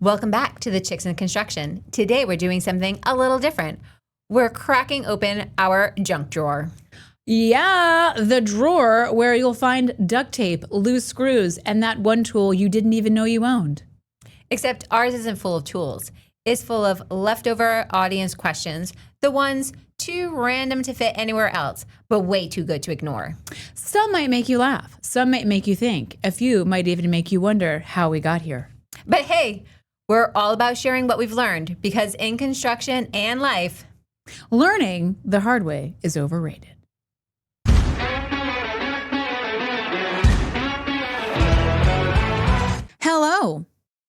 Welcome back to the Chicks in Construction. Today we're doing something a little different. We're cracking open our junk drawer. Yeah, the drawer where you'll find duct tape, loose screws, and that one tool you didn't even know you owned. Except ours isn't full of tools. It's full of leftover audience questions, the ones too random to fit anywhere else, but way too good to ignore. Some might make you laugh. Some might make you think. A few might even make you wonder how we got here. But hey, we're all about sharing what we've learned because in construction and life, learning the hard way is overrated. Hello,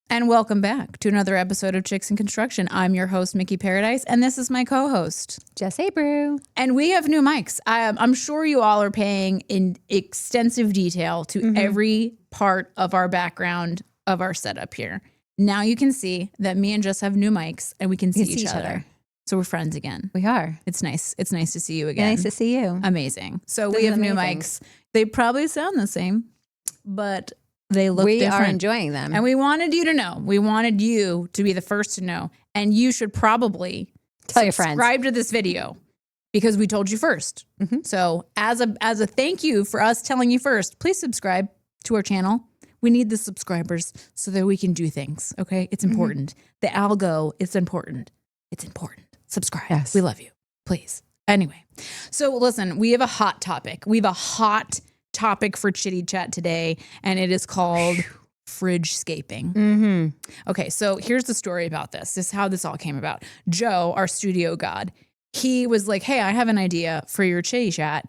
and welcome back to another episode of Chicks in Construction. I'm your host, Mickey Paradise, and this is my co-host, Jess Abreu. And we have new mics. I'm sure you all are paying in extensive detail to every part of our background of our setup here. Now you can see that me and Jess have new mics, and we can see each other. So we're friends again. We are. It's nice. It's nice to see you again. Nice to see you. Amazing. So we have new mics. They probably sound the same, but they look different. We are enjoying them. And we wanted you to know. We wanted you to be the first to know. And you should probably tell your friends. Subscribe to this video because we told you first. So as a thank you for us telling you first, please subscribe to our channel. We need the subscribers so that we can do things, okay? It's important. The algo is important. It's important. Subscribe. Yes. We love you. Please. Anyway, so listen, we have a hot topic. We have a hot topic for Chitty Chat today, and it is called fridge scaping. Okay, so here's the story about this. This is how this all came about. Joe, our studio god, he was like, hey, I have an idea for your Chitty Chat.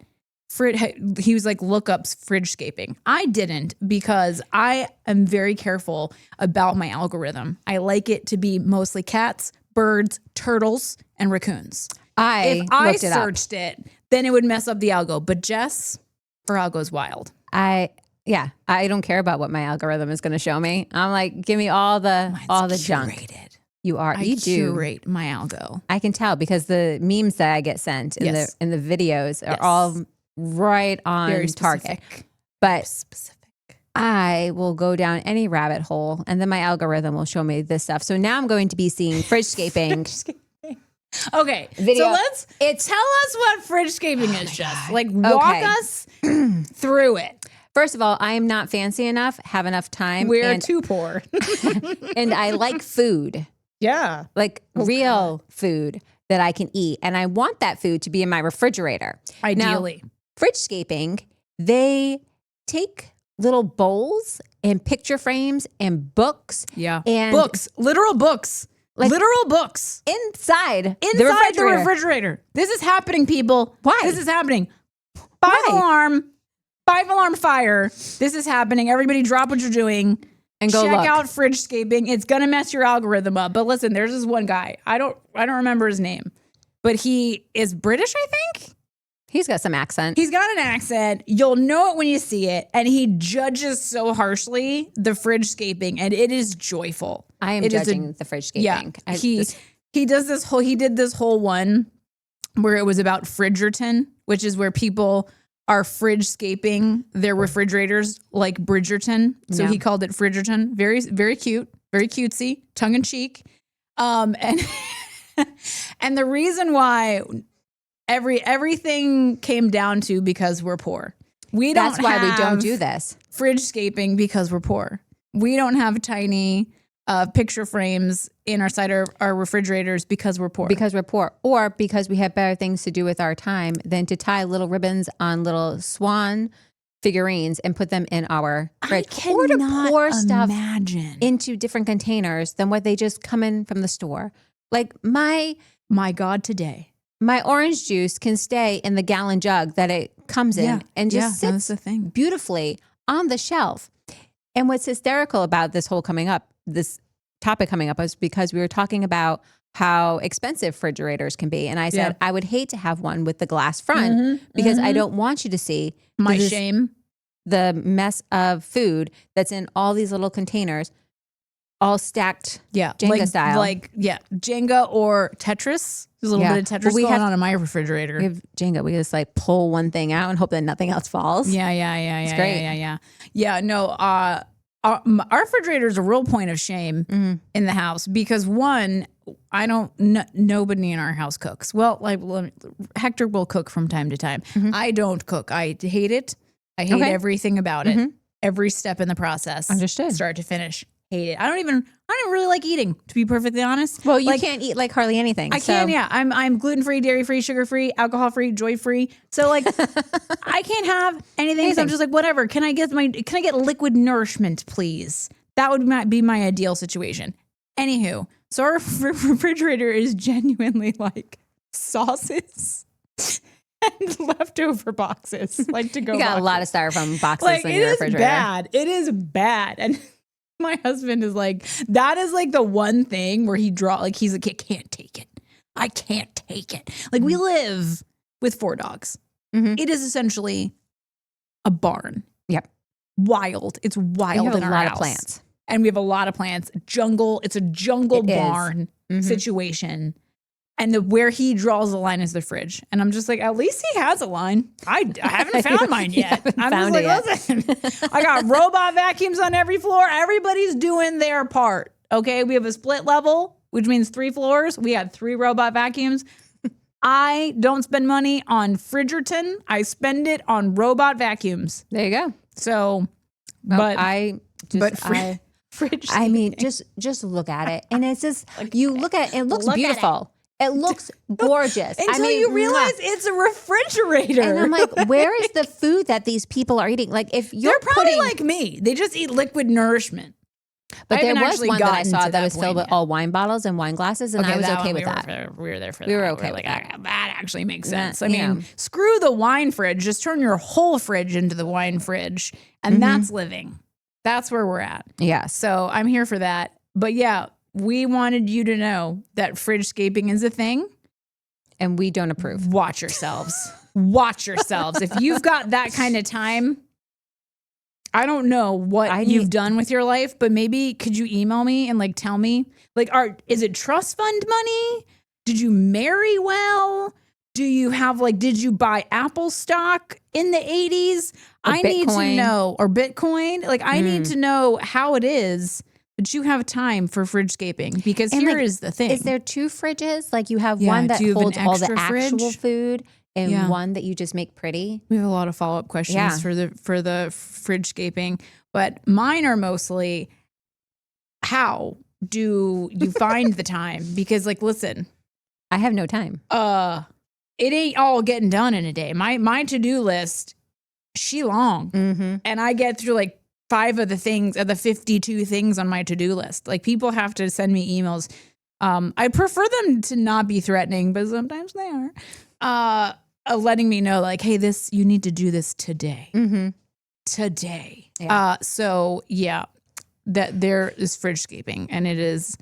He was like, look up fridge scaping. I didn't because I am very careful about my algorithm. I like it to be mostly cats, birds, turtles, and raccoons. If I searched it, then it would mess up the algo. But Jess, her algo's wild. I don't care about what my algorithm is going to show me. I'm like, give me all the junk. You curate my algo. I can tell because the memes that I get sent in the videos are all right on very target. But specific. I will go down any rabbit hole and then my algorithm will show me this stuff. So now I'm going to be seeing fridge scaping. Okay, video. So tell us what fridge scaping is, Jess. Like, walk us through it. First of all, I am not fancy enough, have enough time. We're too poor. And I like food. Yeah. Like real food that I can eat. And I want that food to be in my refrigerator. Ideally. Now, fridge scaping, they take little bowls and picture frames and books. Yeah. And books. Literal books. Like literal books. Inside the refrigerator. This is happening, people. Why? This is happening. Five alarm fire. This is happening. Everybody drop what you're doing and go check out fridge scaping. It's gonna mess your algorithm up. But listen, there's this one guy. I don't remember his name, but he is British, I think. He's got some accent. He's got an accent. You'll know it when you see it. And he judges so harshly the fridge scaping, and it is joyful. I am judging the fridge scaping. Yeah, he did this whole one where it was about Fridgerton, which is where people are fridge scaping their refrigerators like Bridgerton. So he called it Fridgerton. Very, very cute, very cutesy, tongue in cheek. And and the reason why everything came down to because we're poor. That's why we don't do this. Fridge scaping because we're poor. We don't have tiny picture frames in our refrigerators because we're poor. Because we're poor. Or because we have better things to do with our time than to tie little ribbons on little swan figurines and put them in our fridge. Or to pour stuff into different containers than what they just come in from the store. Like my God today. My orange juice can stay in the gallon jug that it comes in and just sits beautifully on the shelf. And what's hysterical about this topic coming up is because we were talking about how expensive refrigerators can be. And I said, I would hate to have one with the glass front because I don't want you to see the mess of food that's in all these little containers. All stacked Jenga style. Jenga or Tetris. There's a little bit of Tetris going on in my refrigerator. We have Jenga. We just like pull one thing out and hope that nothing else falls. Yeah. It's great. Yeah, no, our refrigerator is a real point of shame in the house because one, nobody in our house cooks. Well, like Hector will cook from time to time. I don't cook. I hate it. I hate everything about it. Every step in the process. Understood. Start to finish. Hate it. I don't really like eating, to be perfectly honest. Well, you can't eat like hardly anything. I can, yeah. I'm gluten-free, dairy-free, sugar-free, alcohol-free, joy-free. So like I can't have anything. So I'm just like, whatever. Can I get liquid nourishment, please? That would be my ideal situation. Anywho, so our refrigerator is genuinely like sauces and leftover boxes, like to go. You got boxes. a lot of styrofoam boxes like, in your refrigerator. It is bad. And my husband is like, that is like the one thing where he's like, I can't take it. I can't take it. Like we live with 4 dogs. It is essentially a barn. Yep. Wild. It's wild in our house. We have a lot of plants. And we have a lot of plants. Jungle. It's a jungle barn situation. And where he draws the line is the fridge. And I'm just like, at least he has a line. I haven't found mine yet. I'm just like, listen, I got robot vacuums on every floor. Everybody's doing their part. Okay. We have a split level, which means 3 floors. We had 3 robot vacuums. I don't spend money on Fridgerton. I spend it on robot vacuums. There you go. So, fridge. I mean, just look at it. And it's just, you look at it, it looks beautiful. It looks gorgeous. Until you realize it's a refrigerator. And I'm like, where is the food that these people are eating? Like if you're They're probably like me. They just eat liquid nourishment. But there was one that I saw that was filled with all wine bottles and wine glasses, and I was okay with that. We were there for that. We were okay with that. That actually makes sense. I mean, screw the wine fridge. Just turn your whole fridge into the wine fridge, and that's living. That's where we're at. Yeah. So I'm here for that. But yeah, we wanted you to know that fridge scaping is a thing. And we don't approve. Watch yourselves. Watch yourselves. If you've got that kind of time, I don't know what you've done with your life, but maybe could you email me and like tell me, like, is it trust fund money? Did you marry well? Do you have did you buy Apple stock in the 80s? I need to know, or Bitcoin. Like, I need to know how it is that you have time for fridge scaping, because here is the thing. Is there 2 fridges? Like you have one that holds all the actual food and one that you just make pretty? We have a lot of follow-up questions for the fridge scaping, but mine are mostly, how do you find the time? Because listen, I have no time. It ain't all getting done in a day. My to-do list, she long. And I get through 5 of the 52 things on my to-do list. People have to send me emails. I prefer them to not be threatening, but sometimes they are. Letting me know hey, you need to do this today. Today. Yeah. So yeah, that there is fridge scaping, and it is,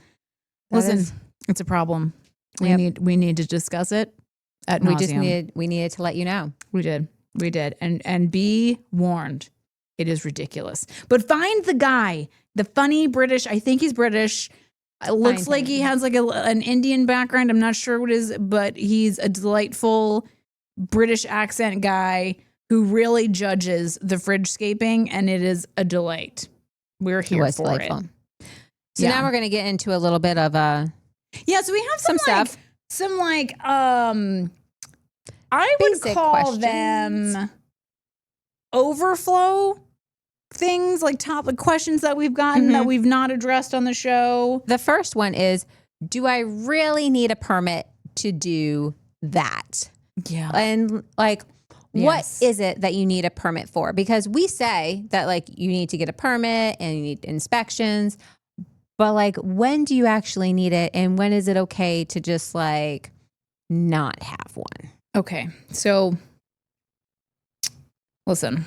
it's a problem. We need to discuss it at nauseam. We needed to let you know. We did. And be warned. It is ridiculous. But find the guy, the funny British, I think he's British. It looks like he has an Indian background. I'm not sure what it is, but he's a delightful British accent guy who really judges the fridge scaping, and it is a delight. We're here for it. So now we're going to get into a little bit of so we have some stuff. I would call questions. Them overflow things, topic questions that we've gotten that we've not addressed on the show. The first one is, do I really need a permit to do that? Yeah. And what is it that you need a permit for? Because we say that you need to get a permit and you need inspections, but when do you actually need it? And when is it okay to just not have one? Okay. So listen,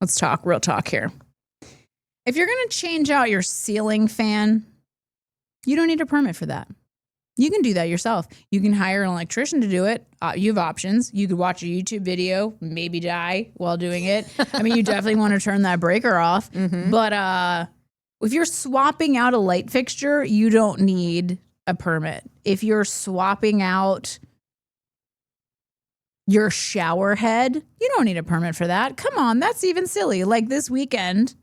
let's talk real talk here. If you're going to change out your ceiling fan, you don't need a permit for that. You can do that yourself. You can hire an electrician to do it. You have options. You could watch a YouTube video, maybe die while doing it. I mean, you definitely want to turn that breaker off. But if you're swapping out a light fixture, you don't need a permit. If you're swapping out your shower head, you don't need a permit for that. Come on, that's even silly. This weekend,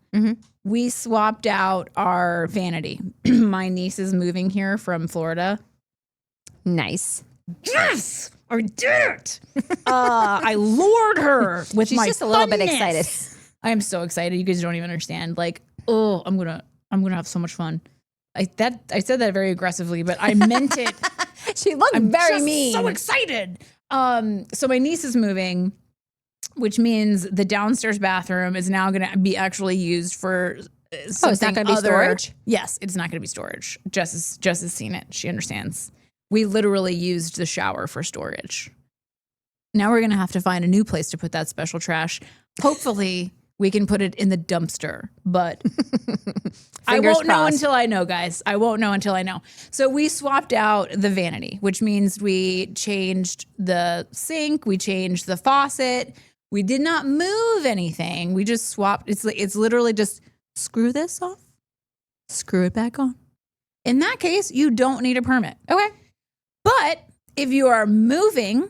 we swapped out our vanity. My niece is moving here from Florida. Nice. Yes, I did it. I lured her with She's my just a little bit funness. excited. I am so excited. You guys don't even understand. Like, oh, I'm gonna have so much fun. I said that very aggressively, but I meant it. She looked very mean. So excited. So my niece is moving, which means the downstairs bathroom is now going to be actually used for it's not going to be storage? Yes, it's not going to be storage. Jess has seen it. She understands. We literally used the shower for storage. Now we're going to have to find a new place to put that special trash. Hopefully we can put it in the dumpster, but I won't know until I know, guys. I won't know until I know. So we swapped out the vanity, which means we changed the sink. We changed the faucet. We did not move anything. We just swapped. It's literally just screw this off, screw it back on. In that case, you don't need a permit. Okay. But if you are moving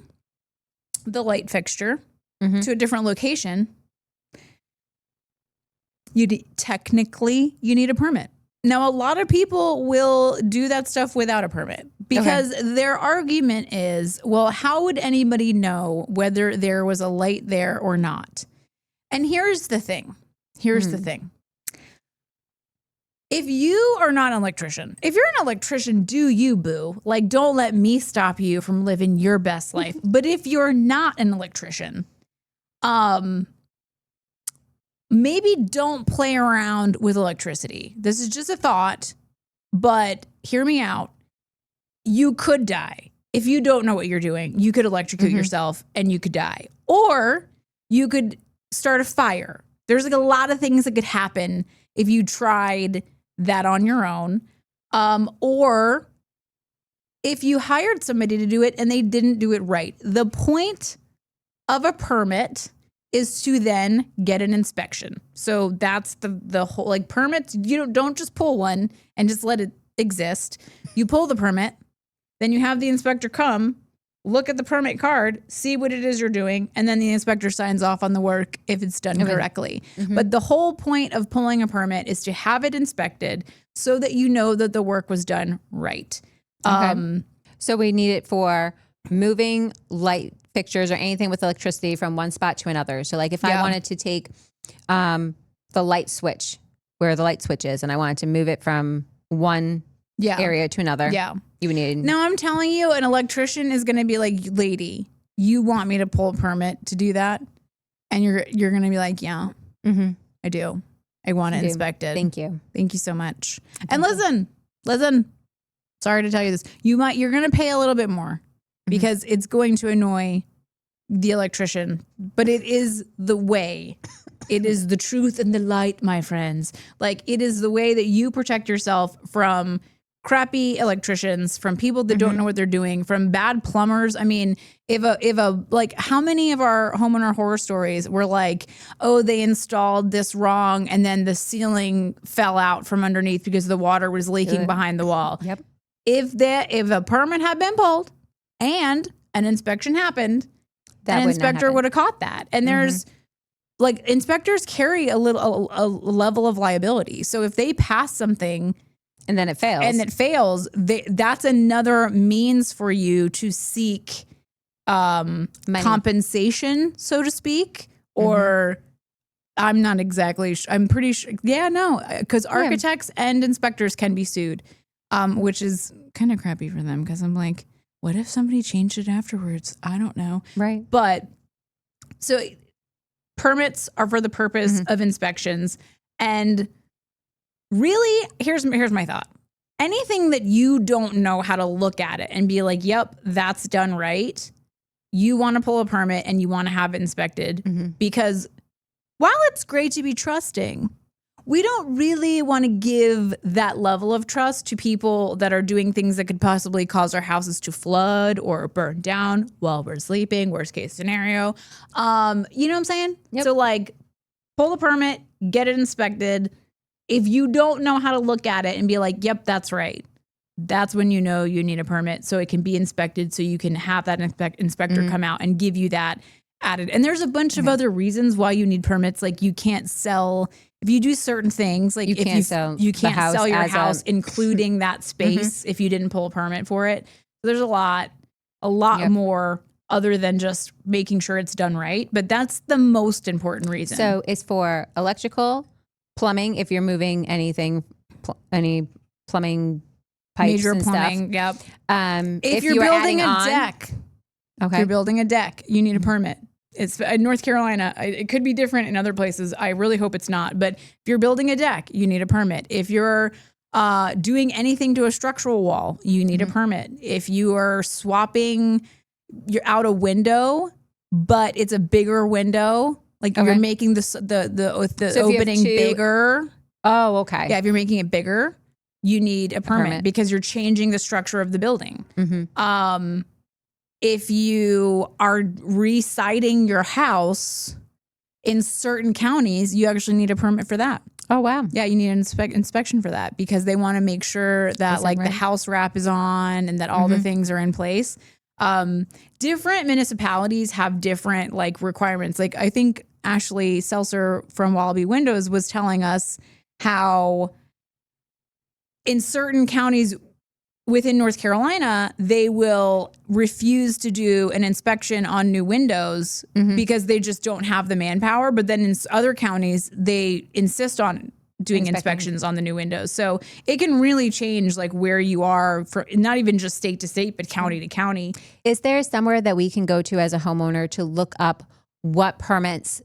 the light fixture to a different location, technically you need a permit. Now, a lot of people will do that stuff without a permit because their argument is, well, how would anybody know whether there was a light there or not? And here's the thing. If you are not an electrician, if you're an electrician, do you, boo? Like, don't let me stop you from living your best life. But if you're not an electrician, maybe don't play around with electricity. This is just a thought, but hear me out. You could die. If you don't know what you're doing, you could electrocute yourself and you could die. Or you could start a fire. There's like a lot of things that could happen if you tried that on your own. Or if you hired somebody to do it and they didn't do it right. The point of a permit is to then get an inspection. So that's the whole, like, permits, you don't just pull one and just let it exist. You pull the permit, then you have the inspector come, look at the permit card, see what it is you're doing, and then the inspector signs off on the work if it's done correctly. But the whole point of pulling a permit is to have it inspected so that you know that the work was done right. So we need it for moving light fixtures or anything with electricity from one spot to another. So like if I wanted to take the light switch, where the light switch is, and I wanted to move it from one area to another, you would need. Now I'm telling you, an electrician is going to be like, lady, you want me to pull a permit to do that? And you're going to be like, yeah, I do. I want it inspected. Thank you. Thank you so much. And listen, sorry to tell you this. You're going to pay a little bit more because it's going to annoy the electrician, but it is the way. It is the truth and the light, my friends. Like, it is the way that you protect yourself from crappy electricians, from people that don't know what they're doing, from bad plumbers. I mean, like, how many of our homeowner horror stories were like, oh, they installed this wrong and then the ceiling fell out from underneath because the water was leaking behind the wall. Yep. If a permit had been pulled and an inspection happened, an inspector would have caught that. And there's like, inspectors carry a level of liability. So if they pass something and then it fails, that's another means for you to seek compensation, so to speak, or I'm not exactly I'm pretty sure. Yeah, no, because architects and inspectors can be sued, which is kind of crappy for them because I'm like, what if somebody changed it afterwards? I don't know. Right. But so permits are for the purpose of inspections. And really, here's my thought. Anything that you don't know how to look at it and be like, yep, that's done right, you want to pull a permit and you want to have it inspected because while it's great to be trusting, we don't really want to give that level of trust to people that are doing things that could possibly cause our houses to flood or burn down while we're sleeping, worst case scenario. You know what I'm saying? Yep. So like, pull a permit, get it inspected. If you don't know how to look at it and be like, yep, that's right, that's when you know you need a permit so it can be inspected so you can have that inspector come out and give you that added. And there's a bunch of other reasons why you need permits. Like, you can't sell if you do certain things, like you can't sell your house, including that space if you didn't pull a permit for it. So there's a lot more other than just making sure it's done right. But that's the most important reason. So it's for electrical, plumbing, if you're moving anything, any plumbing pipes major and plumbing, stuff. Yep. If you're building a deck, okay. If you're building a deck, you need a permit. It's in North Carolina. It could be different in other places. I really hope it's not. But if you're building a deck, you need a permit. If you're doing anything to a structural wall, you need a permit. If you are swapping, you're out a window, but it's a bigger window, like you're making the opening bigger. Oh, okay. Yeah, if you're making it bigger, you need a permit because you're changing the structure of the building. If you are re-siding your house in certain counties, you actually need a permit for that. Oh, wow. Yeah, you need an inspection for that because they want to make sure that the house wrap is on and that all the things are in place. Different municipalities have different requirements. Like I think Ashley Seltzer from Wallaby Windows was telling us how in certain counties within North Carolina, they will refuse to do an inspection on new windows because they just don't have the manpower. But then in other counties, they insist on doing inspections on the new windows. So it can really change where you are for not even just state to state, but county to county. Is there somewhere that we can go to as a homeowner to look up what permits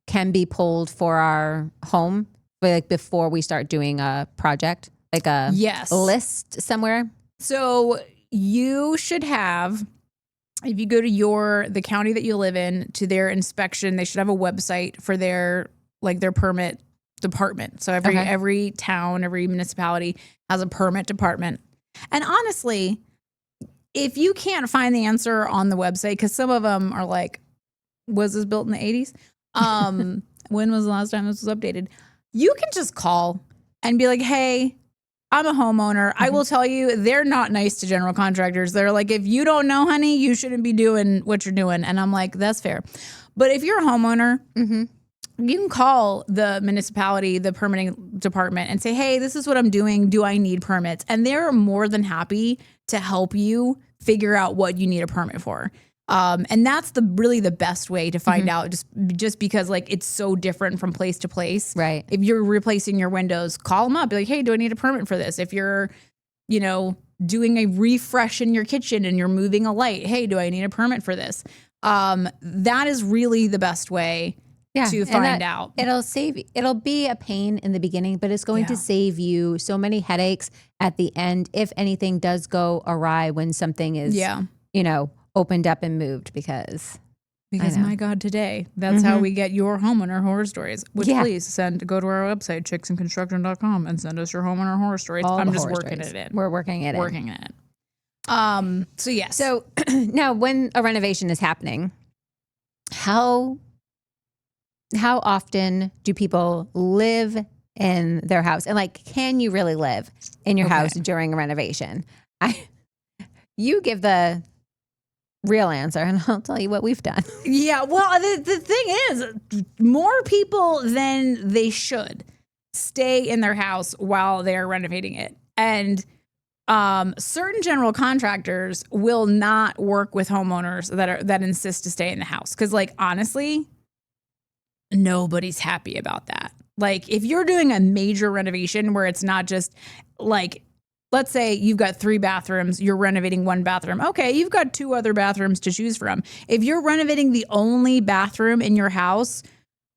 can be pulled for our home before we start doing a project? Like a list somewhere? So you should have, if you go to the county that you live in, to their inspection, they should have a website for their permit department. So every town, every municipality has a permit department. And honestly, if you can't find the answer on the website, because some of them are was this built in the 80s? When was the last time this was updated? You can just call and be like, hey, I'm a homeowner. I will tell you, they're not nice to general contractors. They're like, if you don't know, honey, you shouldn't be doing what you're doing. And I'm like, that's fair. But if you're a homeowner, you can call the municipality, the permitting department, and say, hey, this is what I'm doing. Do I need permits? And they're more than happy to help you figure out what you need a permit for. And that's really the best way to find out, just because it's so different from place to place. Right. If you're replacing your windows, call them up. Be like, hey, do I need a permit for this? If you're, doing a refresh in your kitchen and you're moving a light, hey, do I need a permit for this? That is really the best way to find out. It'll be a pain in the beginning, but it's going to save you so many headaches at the end if anything does go awry when something is, opened up and moved because my God, today, that's how we get your homeowner horror stories, which please go to our website, chicksandconstruction.com, and send us your homeowner horror stories. I'm just working it in. We're working it in. So yes. So now when a renovation is happening, how often do people live in their house? And can you really live in your house during a renovation? You give the real answer and I'll tell you what we've done. Yeah. Well, the thing is, more people than they should stay in their house while they're renovating it. And certain general contractors will not work with homeowners that insist to stay in the house. Cause honestly, nobody's happy about that. If you're doing a major renovation where it's not just let's say you've got 3 bathrooms, you're renovating 1 bathroom. Okay, you've got 2 other bathrooms to choose from. If you're renovating the only bathroom in your house,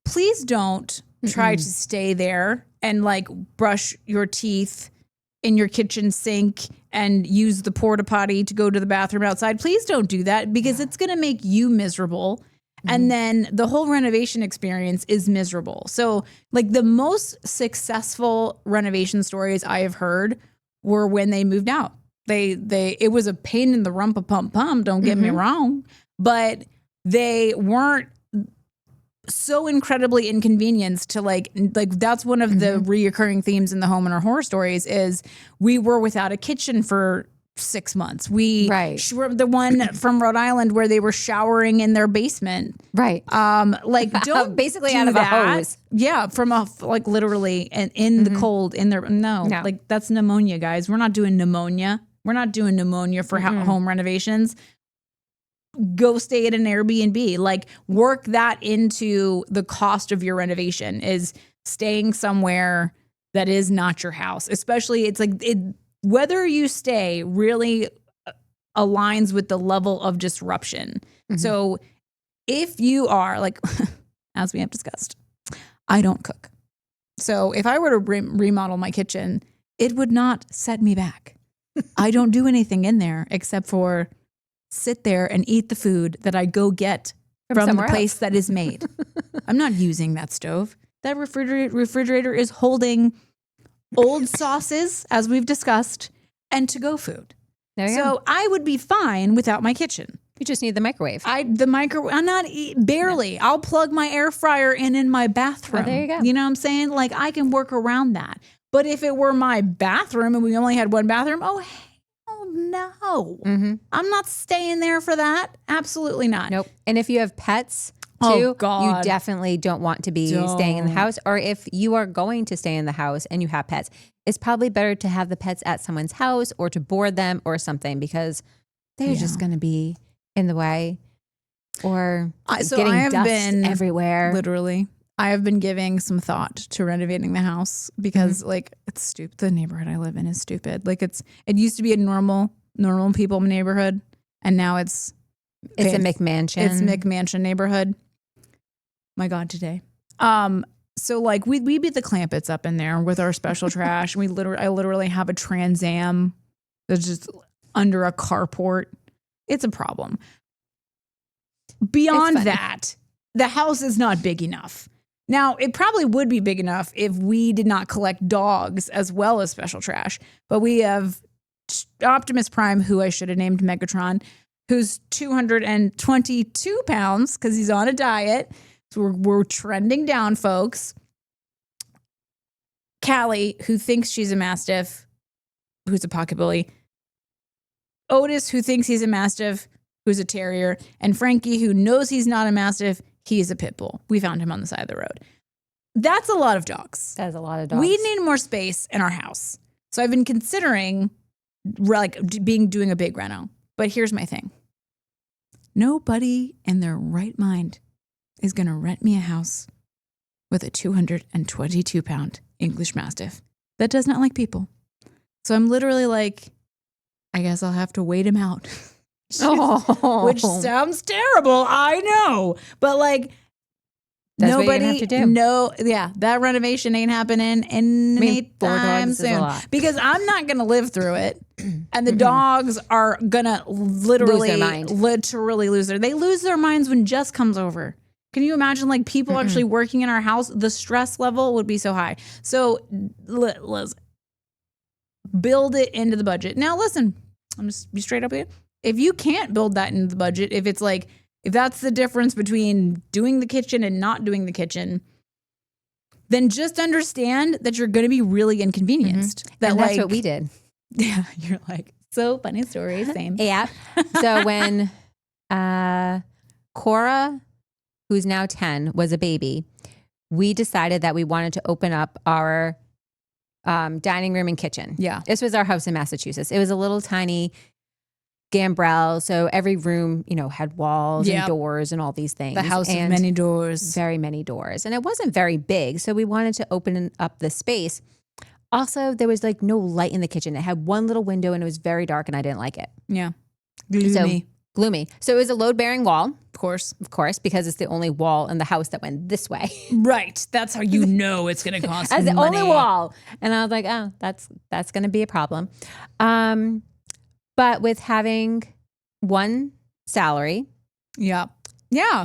please don't try to stay there and brush your teeth in your kitchen sink and use the porta potty to go to the bathroom outside. Please don't do that because it's going to make you miserable. And then the whole renovation experience is miserable. So the most successful renovation stories I have heard were when they moved out. It was a pain in the rumpa-pum-pum, don't get me wrong, but they weren't so incredibly inconvenienced to that's one of the reoccurring themes in the homeowner horror stories is we were without a kitchen for 6 months. We Right. were the one from Rhode Island where they were showering in their basement. Right. Like don't basically do out of that. a hose. Yeah, from a like literally and in the cold in their no, like that's pneumonia, guys. We're not doing pneumonia. We're not doing pneumonia for home renovations. Go stay at an Airbnb. Like work that into the cost of your renovation is staying somewhere that is not your house. Especially it's like whether you stay really aligns with the level of disruption. So if you are like, as we have discussed, I don't cook. So if I were to remodel my kitchen, it would not set me back. I don't do anything in there except for sit there and eat the food that I go get from the place that is made. I'm not using that stove. That refrigerator is holding old sauces, as we've discussed, and to-go food. So I would be fine without my kitchen. You just need the microwave. I'm not barely. Yeah. I'll plug my air fryer in my bathroom. Oh, there you go. You know what I'm saying? Like I can work around that. But if it were my bathroom and we only had one bathroom, oh no. I'm not staying there for that. Absolutely not. Nope. And if you have pets too, you definitely don't want to be staying in the house. Or if you are going to stay in the house and you have pets, it's probably better to have the pets at someone's house or to board them or something because they're just going to be in the way or getting dust everywhere. Literally. I have been giving some thought to renovating the house because like it's stupid. The neighborhood I live in is stupid. Like it used to be a normal people neighborhood and now it's a McMansion. It's McMansion neighborhood. My God, today. So like we beat the Clampets up in there with our special trash. I literally have a Trans Am that's just under a carport. It's a problem. Beyond that, the house is not big enough. Now, it probably would be big enough if we did not collect dogs as well as special trash. But we have Optimus Prime, who I should have named Megatron, who's 222 pounds because he's on a diet. So we're trending down, folks. Callie, who thinks she's a Mastiff, who's a pocket bully. Otis, who thinks he's a Mastiff, who's a terrier. And Frankie, who knows he's not a Mastiff, he's a pit bull. We found him on the side of the road. That's a lot of dogs. That's a lot of dogs. We need more space in our house. So I've been considering like doing a big reno. But here's my thing. Nobody in their right mind is going to rent me a house with a 222-pound English Mastiff that does not like people. So I'm literally like, I guess I'll have to wait him out. Which sounds terrible, I know. But like, that's what you're gonna have to do. That renovation ain't happening anytime soon. Because I'm not gonna live through it. And the dogs are gonna literally lose their minds when Jess comes over. Can you imagine like people actually working in our house? The stress level would be so high. So let's build it into the budget. Now listen, I'm just be straight up with you. If you can't build that into the budget, if that's the difference between doing the kitchen and not doing the kitchen, then just understand that you're going to be really inconvenienced. And that's what we did. Yeah, you're like, so funny story, same. Yeah. So when Cora, who's now 10, was a baby, we decided that we wanted to open up our dining room and kitchen. Yeah. This was our house in Massachusetts. It was a little tiny gambrel, so every room, had walls and doors and all these things. The house of many doors. Very many doors. And it wasn't very big, so we wanted to open up the space. Also, there was like no light in the kitchen. It had one little window and it was very dark and I didn't like it. Yeah. Gloomy. So it was a load-bearing wall. Of course, because it's the only wall in the house that went this way. Right. That's how you know it's going to cost as money. the only wall. And I was like, oh, that's going to be a problem. But with having one salary, yeah,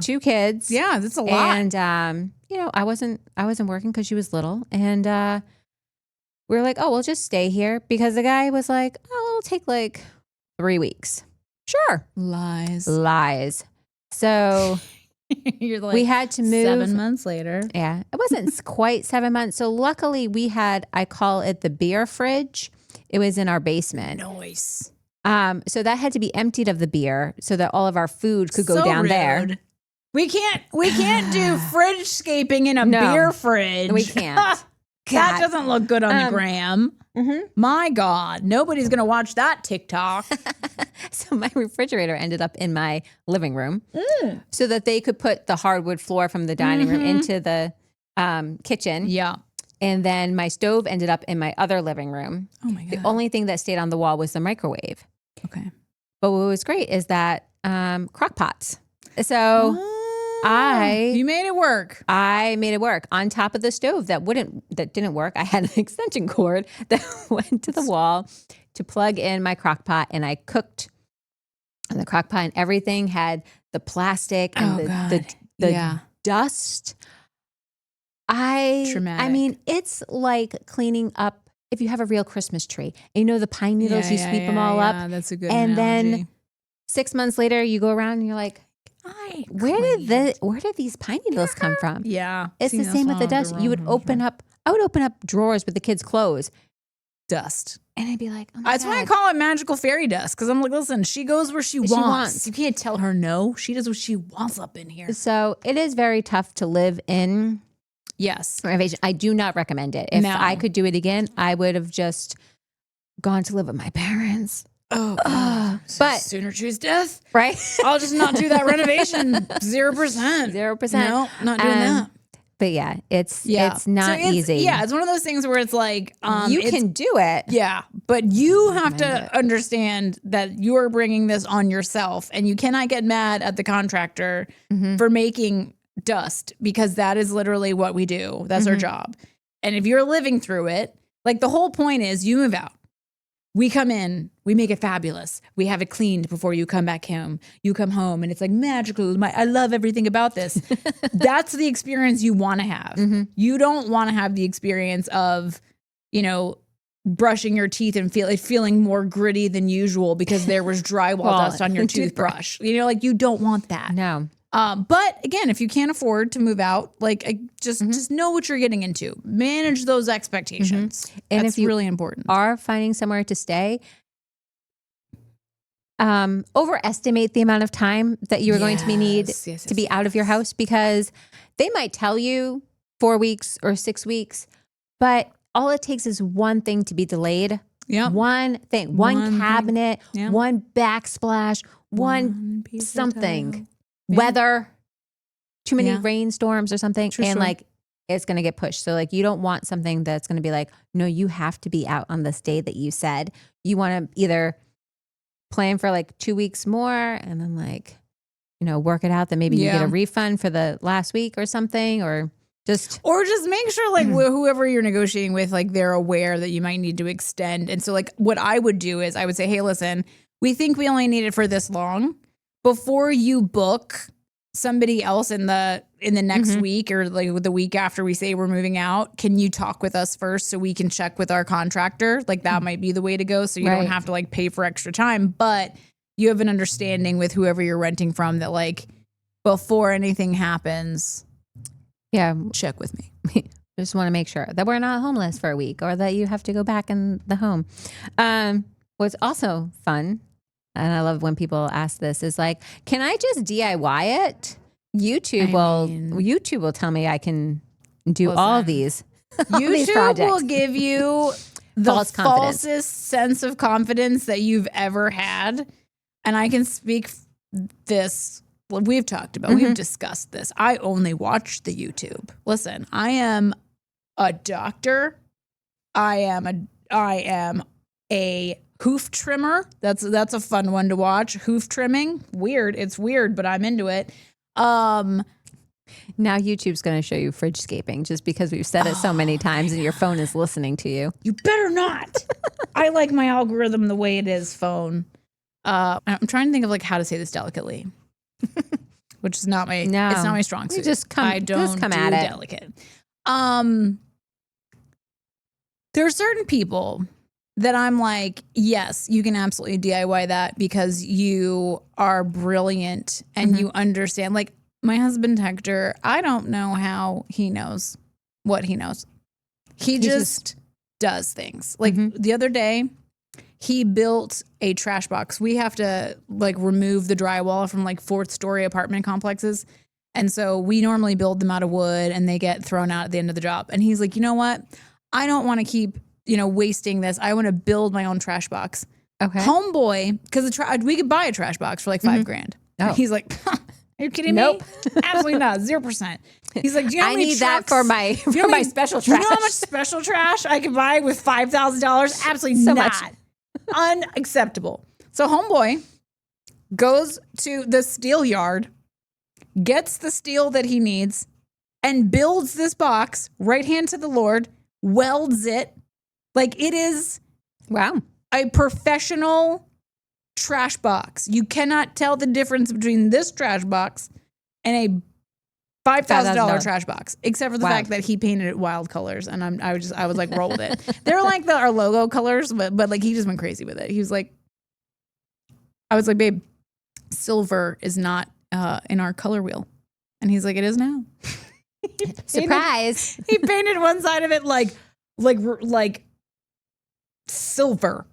2 kids, that's a lot. And I wasn't working because she was little, and we were like, oh, we'll just stay here because the guy was like, oh, it'll take like 3 weeks. Sure, lies. So you're like, we had to move 7 months later. Yeah, it wasn't quite 7 months. So luckily, we had, I call it the beer fridge. It was in our basement. Nice. So that had to be emptied of the beer so that all of our food could go down rude. there. We can't do fridge scaping in a beer fridge. We can't. That doesn't look good on the gram. Mm-hmm. My God, nobody's going to watch that TikTok. So my refrigerator ended up in my living room so that they could put the hardwood floor from the dining room into the kitchen. Yeah. And then my stove ended up in my other living room. Oh my God. The only thing that stayed on the wall was the microwave. Okay. But what was great is that Crockpots. So you made it work. I made it work on top of the stove that didn't work. I had an extension cord that went to the wall to plug in my crock pot, and I cooked in the crock pot, and everything had the plastic and the dust. Traumatic. I mean, it's like cleaning up if you have a real Christmas tree. And you know the pine needles, you sweep them all up. That's a good and analogy. Then 6 months later, you go around and you're like, where did these pine needles come from? Yeah. It's the same with the dust. I would open up drawers with the kids' clothes. Dust. And I'd be like, oh my That's God. why I call it magical fairy dust. Because I'm like, listen, she goes where she wants. You can't tell her no. She does what she wants up in here. So it is very tough to live in renovation. I do not recommend it. If I could do it again, I would have just gone to live with my parents. Oh, but sooner choose death. Right? I'll just not do that renovation. 0%. 0%. No, not doing that. But yeah, it's not easy. Yeah, it's one of those things where it's like you can do it. Yeah, but you have to understand that you are bringing this on yourself, and you cannot get mad at the contractor for making dust, because that is literally what we do. That's our job. And if you're living through it, like the whole point is you move out. We come in, we make it fabulous. We have it cleaned before you come back home. You come home and it's like magical. I love everything about this. That's the experience you want to have. You don't want to have the experience of, brushing your teeth and feeling more gritty than usual because there was drywall dust on your toothbrush. You don't want that. No. But again, if you can't afford to move out, just know what you're getting into. Manage those expectations. And that's really important. Are finding somewhere to stay, overestimate the amount of time that you're going to need to be out of your house, because they might tell you 4 weeks or 6 weeks, but all it takes is one thing to be delayed. Yeah. One thing, one cabinet, one backsplash, one something. Weather, too many rainstorms or something, it's going to get pushed. So you don't want something that's going to be like, no, you have to be out on this day that you said. You want to either plan for 2 weeks more and then work it out that maybe you get a refund for the last week or something, or just make sure whoever you're negotiating with, they're aware that you might need to extend. And so what I would do is I would say, hey, listen, we think we only need it for this long. Before you book somebody else in the next week or the week after we say we're moving out, can you talk with us first so we can check with our contractor? That might be the way to go, so you don't have to pay for extra time, but you have an understanding with whoever you're renting from that before anything happens, check with me. Just want to make sure that we're not homeless for a week or that you have to go back in the home. What's also fun, and I love when people ask this, is can I just DIY it? YouTube will tell me I can do all of these. YouTube will give you the falsest sense of confidence that you've ever had. And I can speak this. We've talked about, we've discussed this. I only watch the YouTube. Listen, I am a doctor. I am a hoof trimmer. That's a fun one to watch. Hoof trimming. Weird. It's weird, but I'm into it. Now YouTube's going to show you fridge scaping just because we've said it so many times and your phone is listening to you. You better not. I like my algorithm the way it is, phone. I'm trying to think of how to say this delicately, which is not my, it's not my strong suit. I don't do delicate. There are certain people that I'm yes, you can absolutely DIY that because you are brilliant and you understand. My husband, Hector, I don't know how he knows what he knows. He just does things. The other day, he built a trash box. We have to like remove the drywall from like 4th-story apartment complexes. And so we normally build them out of wood and they get thrown out at the end of the job. And he's like, you know what? I don't want to keep, wasting this. I want to build my own trash box. Okay. Homeboy, because we could buy a trash box for like $5,000. Oh. He's like, are you kidding me? Absolutely not. 0%. He's like, do you know how many I need trucks, that for my special trash. You know how much special trash I could buy with $5,000? Absolutely so not. Much. Unacceptable. So homeboy goes to the steel yard, gets the steel that he needs, and builds this box, right hand to the Lord, welds it. Like it is a professional trash box. You cannot tell the difference between this trash box and a $5,000 trash box, except for the fact that he painted it wild colors, and I was like, roll with it. They're like our logo colors, but like he just went crazy with it. He was like, I was like, babe, silver is not in our color wheel, and he's like, it is now. Surprise! He painted one side of it like silver,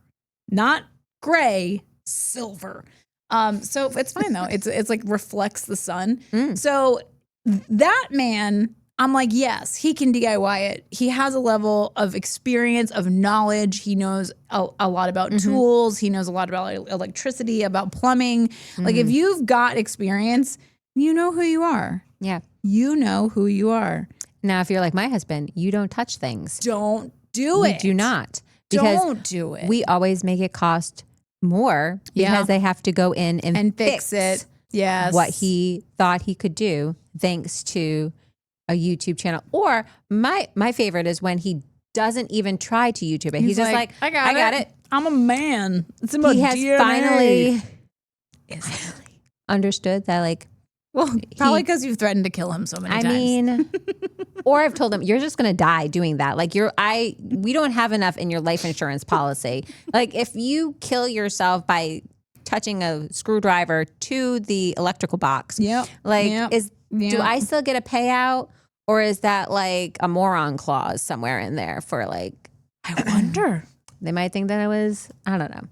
not gray, silver. So it's fine though. It's like reflects the sun. So that man, I'm like, yes, he can DIY it. He has a level of experience, of knowledge. He knows a lot about tools. He knows a lot about electricity, about plumbing. Like if you've got experience, you know who you are. Yeah. You know who you are. Now, if you're like my husband, you don't touch things. Don't do it. We do not. Don't do it. We always make it cost more because they have to go in and fix it. Yes. What he thought he could do thanks to a YouTube channel. Or my favorite is when he doesn't even try to YouTube it. He's just like, I got it. I'm a man. It's in he my has DNA. finally understood that, like, well, probably because you've threatened to kill him so many times. I mean, or I've told him, you're just going to die doing that. Like we don't have enough in your life insurance policy. Like if you kill yourself by touching a screwdriver to the electrical box, do I still get a payout, or is that like a moron clause somewhere in there for like, I wonder. They might think that I don't know.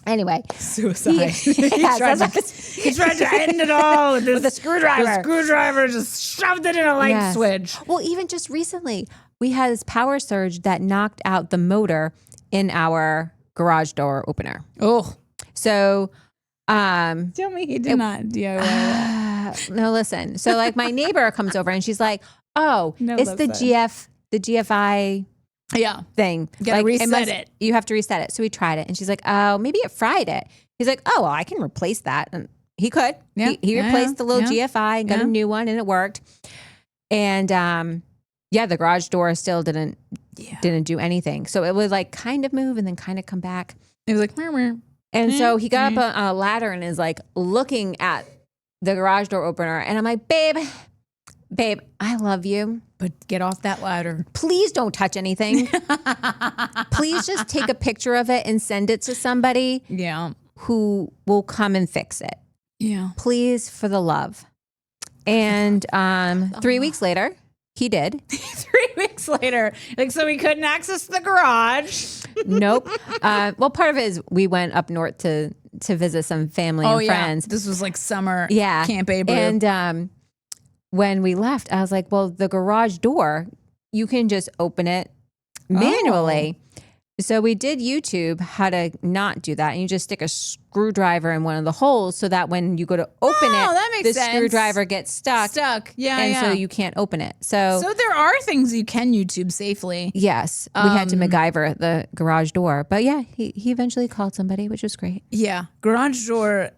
Anyway, suicide. He tried to end it all with a screwdriver. The screwdriver just shoved it in a light switch. Well, even just recently, we had this power surge that knocked out the motor in our garage door opener. Oh, so tell me he did not DIY that. No, listen. So like my neighbor comes over and she's like, "Oh, it's the GFI." Thing. You gotta reset it. You have to reset it. So we tried it and she's like, oh, maybe it fried it. He's like, oh, well, I can replace that. And he could. Yeah. He replaced the little GFI and got a new one and it worked. And the garage door still didn't do anything. So it would like kind of move and then kind of come back. It was like, meow. And so he got up on a ladder and is like looking at the garage door opener. And I'm like, babe, I love you. But get off that ladder. Please don't touch anything. Please just take a picture of it and send it to somebody who will come and fix it. Yeah. Please, for the love. And 3 weeks later, he did. 3 weeks later. Like, so we couldn't access the garage. Nope. Well, part of it is we went up north to visit some family and friends. This was like summer Camp Abreu. And when we left, I was like, well, the garage door, you can just open it manually. So we did YouTube how to not do that. And you just stick a screwdriver in one of the holes so that when you go to open the screwdriver gets stuck. Yeah. So you can't open it. So there are things you can YouTube safely. Yes. We had to MacGyver the garage door. But yeah, he eventually called somebody, which was great. Yeah. Garage door.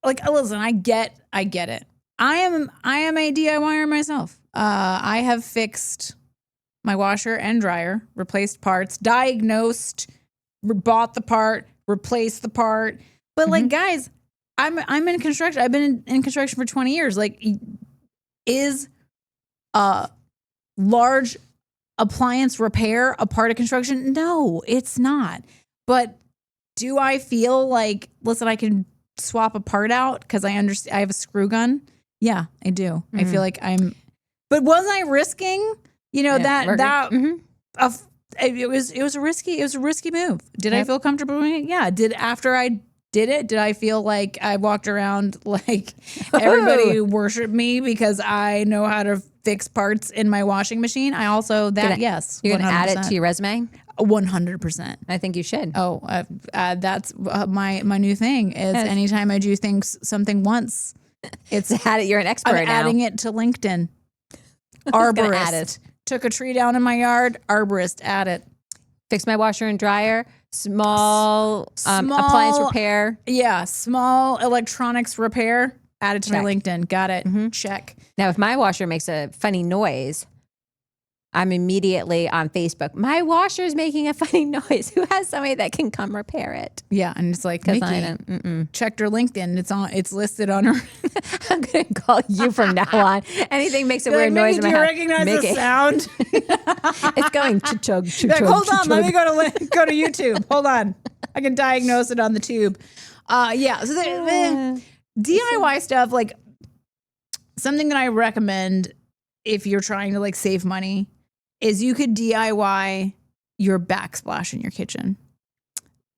Like, listen, I get it. I am a DIYer myself. I have fixed my washer and dryer, replaced parts, diagnosed, bought the part, replaced the part. But like, guys, I'm in construction. I've been in construction for 20 years. Like, is a large appliance repair a part of construction? No, it's not. But do I feel like, listen, I can swap a part out because I have a screw gun? Yeah, I do. I feel like but was I risking, it was a risky move. Did I feel comfortable doing it? Yeah. After I did it, did I feel like I walked around like everybody worshiped me because I know how to fix parts in my washing machine? I also yes. You're going to add it to your resume? 100%. I think you should. Oh, that's my new thing is anytime I do something once, it's you're an expert I'm now. adding it to LinkedIn. Arborist. Add it. Took a tree down in my yard. Arborist. Add it. Fix my washer and dryer. Small appliance repair. Yeah. Small electronics repair. Add it to my LinkedIn. Got it. Mm-hmm. Check. Now, if my washer makes a funny noise, I'm immediately on Facebook. My washer is making a funny noise. Who has somebody that can come repair it? Yeah, and it's like, Mickey, checked her LinkedIn. It's listed on her. I'm going to call you from now on. Anything makes a weird noise in my house. Do you recognize the sound? It's going chug. Hold on, let me go to YouTube. Hold on, I can diagnose it on the tube. Yeah. So the DIY stuff, like something that I recommend if you're trying to like save money, is you could DIY your backsplash in your kitchen.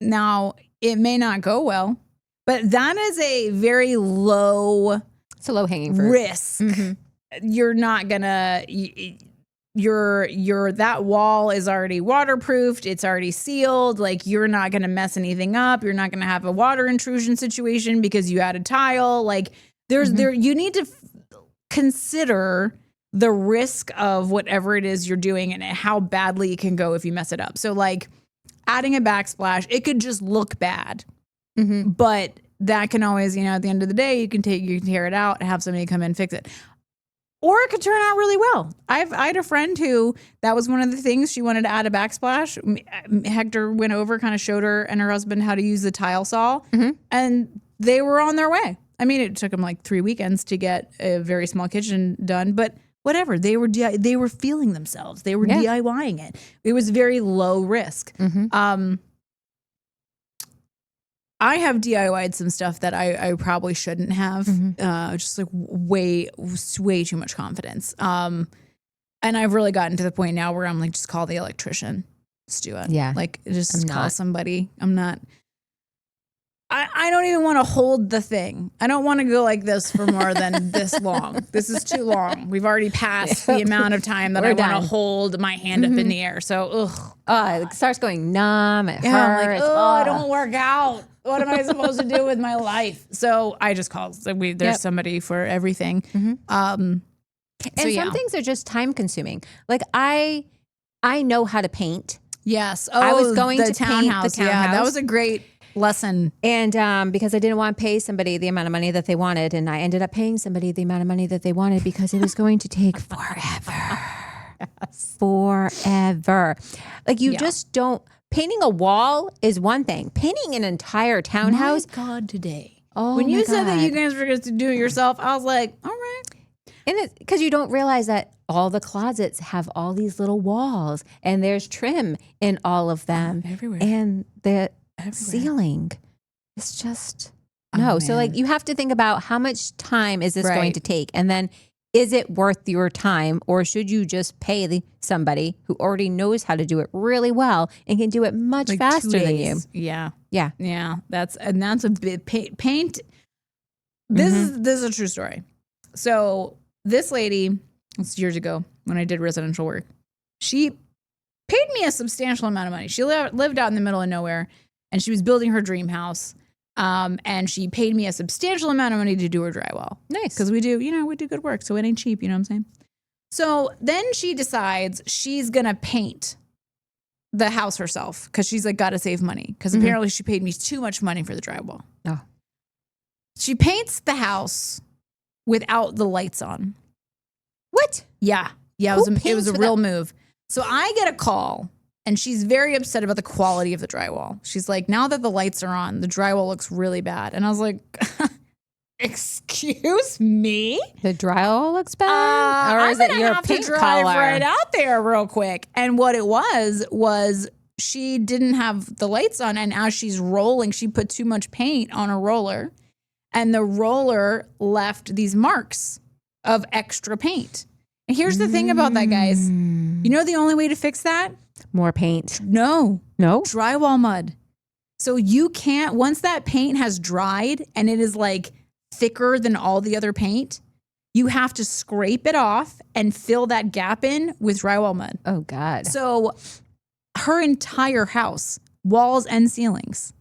Now, it may not go well, but that is a very low... It's a low-hanging fruit. ...risk. Mm-hmm. You're not gonna... that wall is already waterproofed. It's already sealed. Like, you're not gonna mess anything up. You're not gonna have a water intrusion situation because you added tile. Like, you need to consider the risk of whatever it is you're doing and how badly it can go if you mess it up. So like adding a backsplash, it could just look bad, but that can always, at the end of the day, you can tear it out and have somebody come in and fix it. Or it could turn out really well. I had a friend who, that was one of the things she wanted to add a backsplash. Hector went over, kind of showed her and her husband how to use the tile saw, and they were on their way. I mean, it took them like 3 weekends to get a very small kitchen done, but whatever, they were feeling themselves. They were DIYing it. It was very low risk. I have DIY'd some stuff that I probably shouldn't have. Just like way too much confidence. And I've really gotten to the point now where I'm like, just call the electrician. Just do it. Yeah. Like just call somebody. I'm not. I don't even want to hold the thing. I don't want to go like this for more than this long. This is too long. We've already passed the amount of time that I want to hold my hand up in the air. So, it starts going numb. It hurts. I'm like, I don't work out. What am I supposed to do with my life? So I just call. So there's somebody for everything. And some things are just time consuming. Like I know how to paint. Yes. I was going to paint the townhouse. Yeah, that was a great lesson. And because I didn't want to pay somebody the amount of money that they wanted, and I ended up paying somebody the amount of money that they wanted because it was going to take forever. Forever. Like you just don't. Painting a wall is one thing. Painting an entire townhouse. My God, today. Oh, when you said that you guys were going to do it yourself, I was like, all right. And it's because you don't realize that all the closets have all these little walls, and there's trim in all of them. Everywhere. And the ceiling is just no. So like you have to think about how much time is this going to take, and then is it worth your time, or should you just pay somebody who already knows how to do it really well and can do it much faster than you? Yeah. That's a bit paint. This is a true story. So this lady, it's years ago when I did residential work, she paid me a substantial amount of money. She lived out in the middle of nowhere, and she was building her dream house. And she paid me a substantial amount of money to do her drywall. Nice. Because we do good work. So it ain't cheap. You know what I'm saying? So then she decides she's going to paint the house herself because she's like, got to save money. Because apparently she paid me too much money for the drywall. Oh. She paints the house without the lights on. What? Yeah. Yeah. It was a real move. So I get a call. And she's very upset about the quality of the drywall. She's like, now that the lights are on, the drywall looks really bad. And I was like, excuse me? The drywall looks bad? Or is it your paint color? Right out there real quick. And what it was she didn't have the lights on. And as she's rolling, she put too much paint on a roller. And the roller left these marks of extra paint. And here's the thing about that, guys. You know the only way to fix that? More paint. No. No? Drywall mud. So you can't, once that paint has dried and it is like thicker than all the other paint, you have to scrape it off and fill that gap in with drywall mud. Oh, God. So her entire house, walls and ceilings,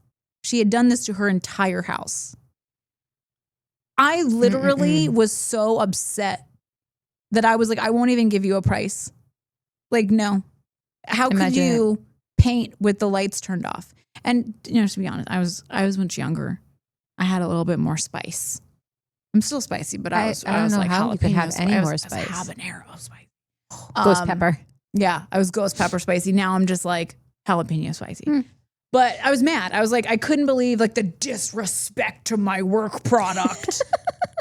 she had done this to her entire house. I literally was so upset that I was like, I won't even give you a price. Like, no. How could you paint with the lights turned off? And, you know, to be honest, I was much younger. I had a little bit more spice. I'm still spicy, but I was know like, how you could have any more spice. Habanero spice. Ghost pepper. Yeah, I was ghost pepper spicy. Now I'm just like jalapeno spicy. But I was mad. I was like, I couldn't believe like the disrespect to my work product.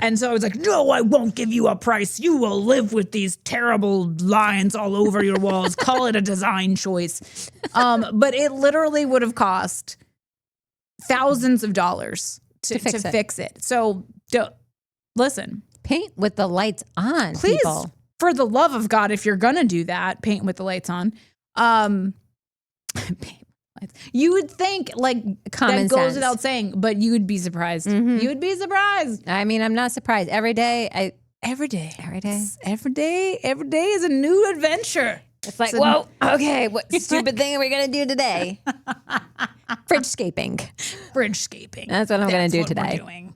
And so I was like, no, I won't give you a price. You will live with these terrible lines all over your walls. Call it a design choice. But it literally would have cost thousands of dollars to fix it. So listen. Paint with the lights on, please, people. For the love of God, if you're going to do that, paint with the lights on. You would think like common that goes sense without saying, but you would be surprised. You would be surprised. I mean, I'm not surprised. Every day is a new adventure. It's like, whoa, okay, what stupid thing are we going to do today? Fridge scaping. That's what I'm going to do today.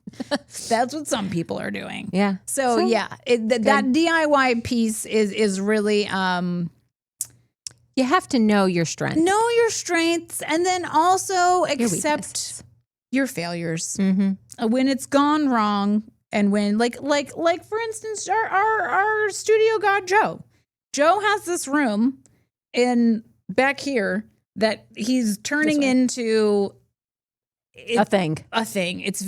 That's what some people are doing. Yeah. So yeah, that DIY piece is really, you have to know your strengths. Know your strengths, and then also accept your failures. When it's gone wrong, and when like for instance, our studio god Joe has this room in back here that he's turning into a thing. It's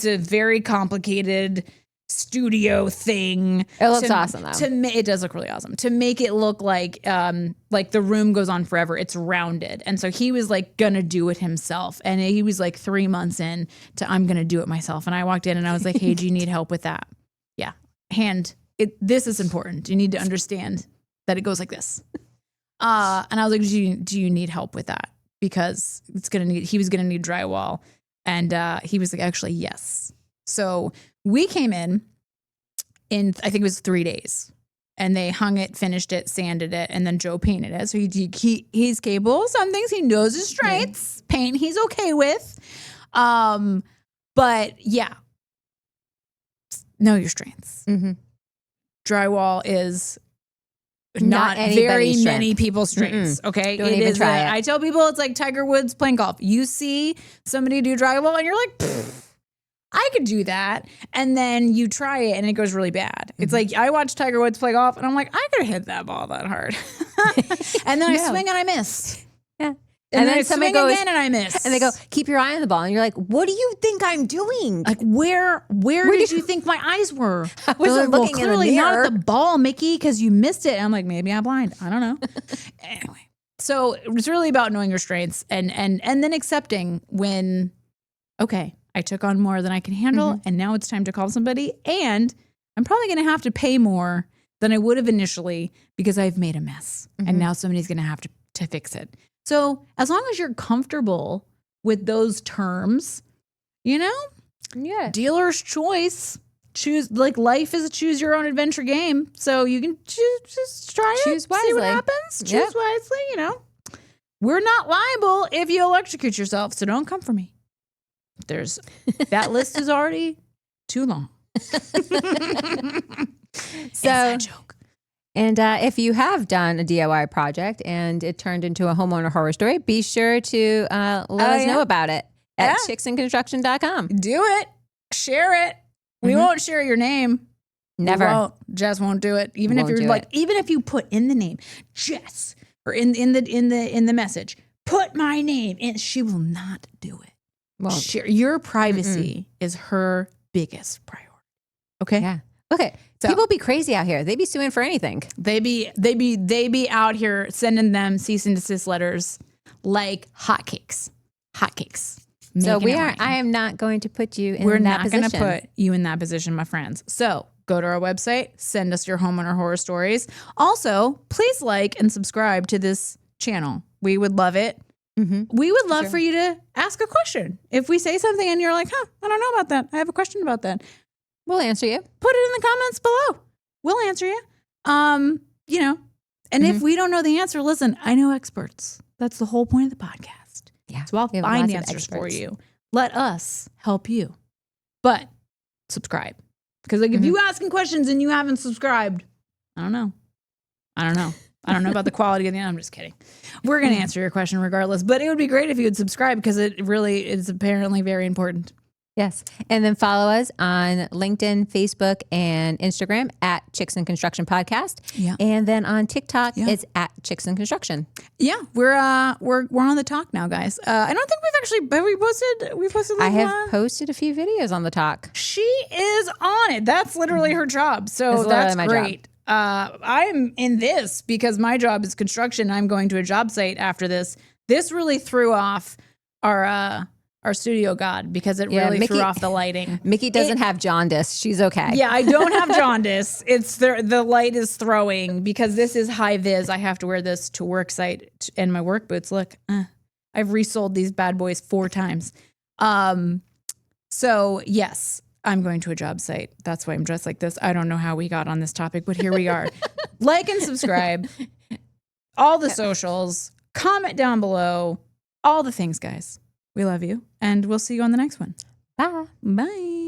a very complicated studio thing. It looks awesome though. It does look really awesome. To make it look like the room goes on forever. It's rounded. And so he was like gonna do it himself. And he was like 3 months in to I'm gonna do it myself. And I walked in and I was like, hey, do you need help with that? Yeah. This is important. You need to understand that it goes like this. And I was like, do you need help with that? Because he was gonna need drywall. And he was like, actually, yes. So we came in I think it was 3 days, and they hung it, finished it, sanded it, and then Joe painted it. So he's capable. Some things he knows his strengths. Paint he's okay with. But yeah, know your strengths. Drywall is not very many people's strengths. Okay, Don't even try it. I tell people it's like Tiger Woods playing golf. You see somebody do drywall, and you're like, I could do that. And then you try it and it goes really bad. It's like I watch Tiger Woods play golf and I'm like, I could hit that ball that hard. And then I swing and I miss. Yeah. And then somebody goes again and I miss. And they go, keep your eye on the ball. And you're like, what do you think I'm doing? Like where did you think my eyes were? I wasn't looking clearly in the mirror. Not at the ball, Mickey, because you missed it. And I'm like, maybe I'm blind. I don't know. Anyway. So it's really about knowing your strengths and then accepting when, okay, I took on more than I can handle, and now it's time to call somebody, and I'm probably going to have to pay more than I would have initially because I've made a mess, and now somebody's going to have to fix it. So as long as you're comfortable with those terms, dealer's choice. Choose, like life is a choose your own adventure game, so you can just try it, choose wisely. See what happens. Choose wisely. We're not liable if you electrocute yourself, so don't come for me. That list is already too long. So, joke. And if you have done a DIY project and it turned into a homeowner horror story, be sure to let us know about it at chicksandconstruction.com. Do it. Share it. We won't share your name. Never. Jess won't do it. Even if you put in the name Jess or in the message, put my name in, she will not do it. Well, your privacy is her biggest priority. Okay. Yeah. Okay. So, people be crazy out here. They be suing for anything. They be out here sending them cease and desist letters like hotcakes. So I am not going to put you in that position. We're not going to put you in that position, my friends. So go to our website, send us your homeowner horror stories. Also, please like and subscribe to this channel. We would love it. Mm-hmm. We would love for you to ask a question. If we say something and you're like, I don't know about that. I have a question about that. We'll answer you. Put it in the comments below. We'll answer you. And if we don't know the answer, listen, I know experts. That's the whole point of the podcast. Yeah. So I'll find answers for you. Let us help you. But subscribe. Because if you asking questions and you haven't subscribed, I don't know. I don't know about the quality of the. I'm just kidding. We're going to answer your question regardless. But it would be great if you would subscribe because it really is apparently very important. Yes. And then follow us on LinkedIn, Facebook, and Instagram at Chicks in Construction Podcast. Yeah. And then on TikTok, it's at Chicks in Construction. Yeah. We're on the talk now, guys. I don't think we've posted. I have posted a few videos on the talk. She is on it. That's literally her job. So that's great. I'm in this because my job is construction. I'm going to a job site after this. This really threw off our studio god because it really threw off the lighting. Mickey doesn't have jaundice. She's okay. Yeah, I don't have jaundice. It's the light is throwing because this is high vis. I have to wear this to work site and my work boots. Look, I've resold these bad boys 4 times. So yes, I'm going to a job site. That's why I'm dressed like this. I don't know how we got on this topic, but here we are. Like and subscribe. All the socials. Comment down below. All the things, guys. We love you, and we'll see you on the next one. Bye. Bye.